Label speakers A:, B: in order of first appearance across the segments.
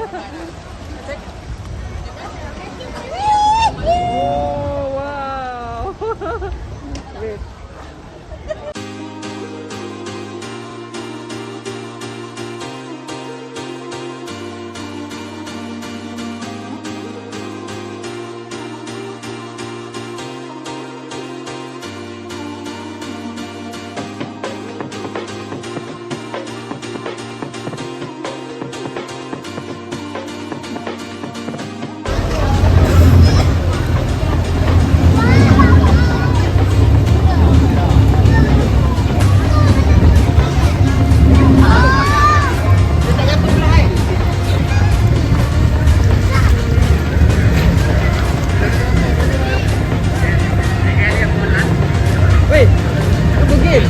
A: Oh wow! Wait. Wait, begin.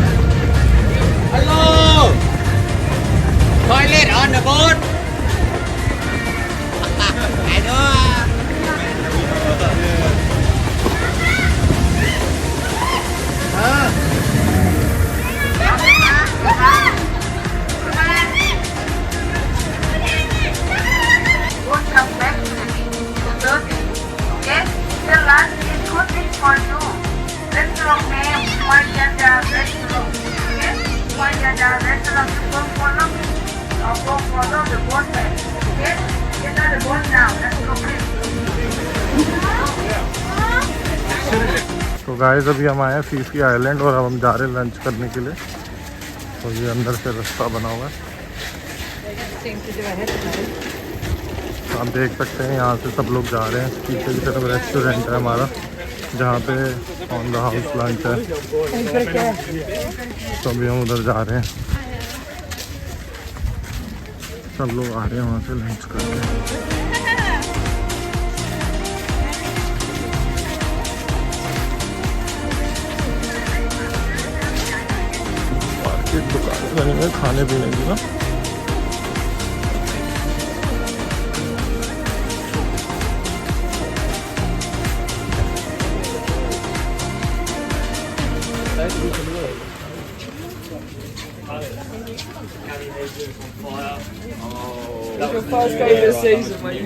B: Hello! Toilet on the boat! I know.
C: Don't come back to the dirty. Okay? The land is good for you. Restaurant name, Marjada Restaurant. Okay? Marjada Restaurant. Go follow me. Or go follow the boat there. Okay? Get on the boat now. Let's go please.
D: तो guys अभी हम आए हैं Phi Phi island और अब हम जा रहे हैं लंच करने के लिए। तो ये अंदर से रास्ता बना हुआ है, आप देख सकते हैं। यहाँ से सब लोग जा रहे हैं। पीछे की तरफ रेस्टोरेंट है हमारा, जहाँ पे ऑन द हाउस लंच है। तो अभी हम उधर जा रहे हैं, सब लोग आ रहे हैं वहाँ से लंच करके। दुकान बनी हुई है खाने पीने की ना।
A: Your first day this season, mate.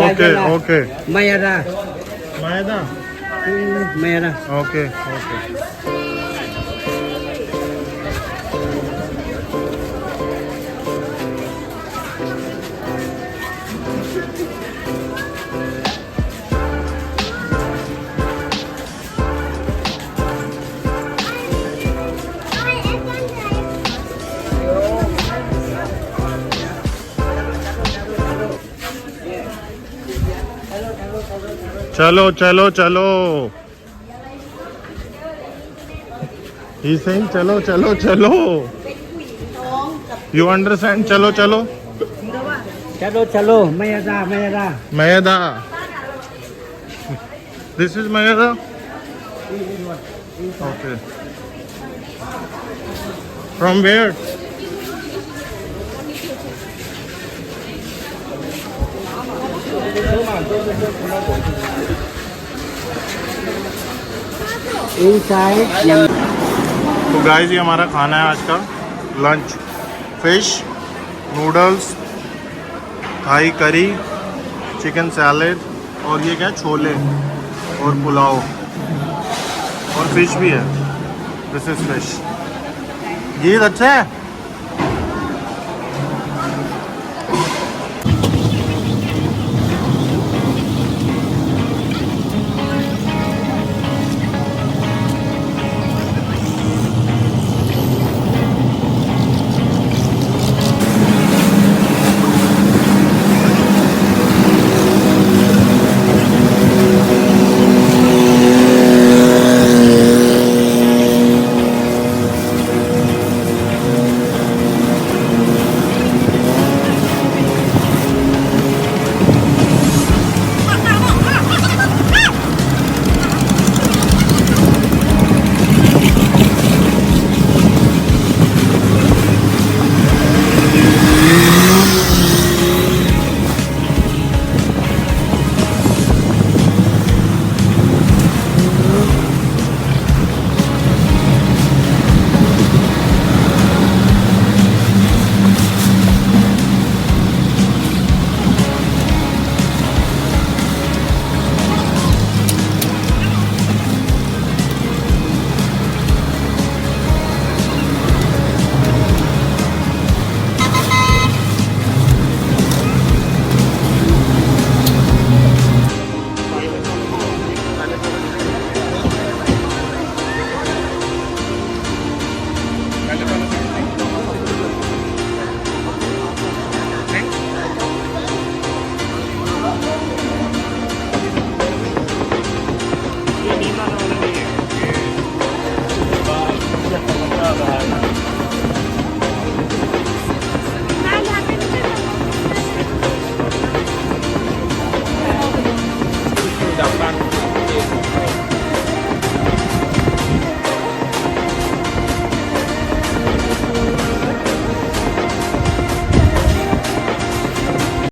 D: Okay okay
B: Mayada.
D: Maida
B: Mayada.
D: Okay okay. चलो चलो चलो, ही सेइंग चलो चलो चलो। You understand? चलो चलो
B: Chalo chalo. Mayada Mayada.
D: Maida. This is maida. Okay, from where?
B: Inside.
D: तो गाइस ये हमारा खाना है आज का lunch. Fish, noodles, Thai curry, chicken salad और ये क्या है, छोले और पुलाव और फिश भी है। This is fish. ये अच्छा है।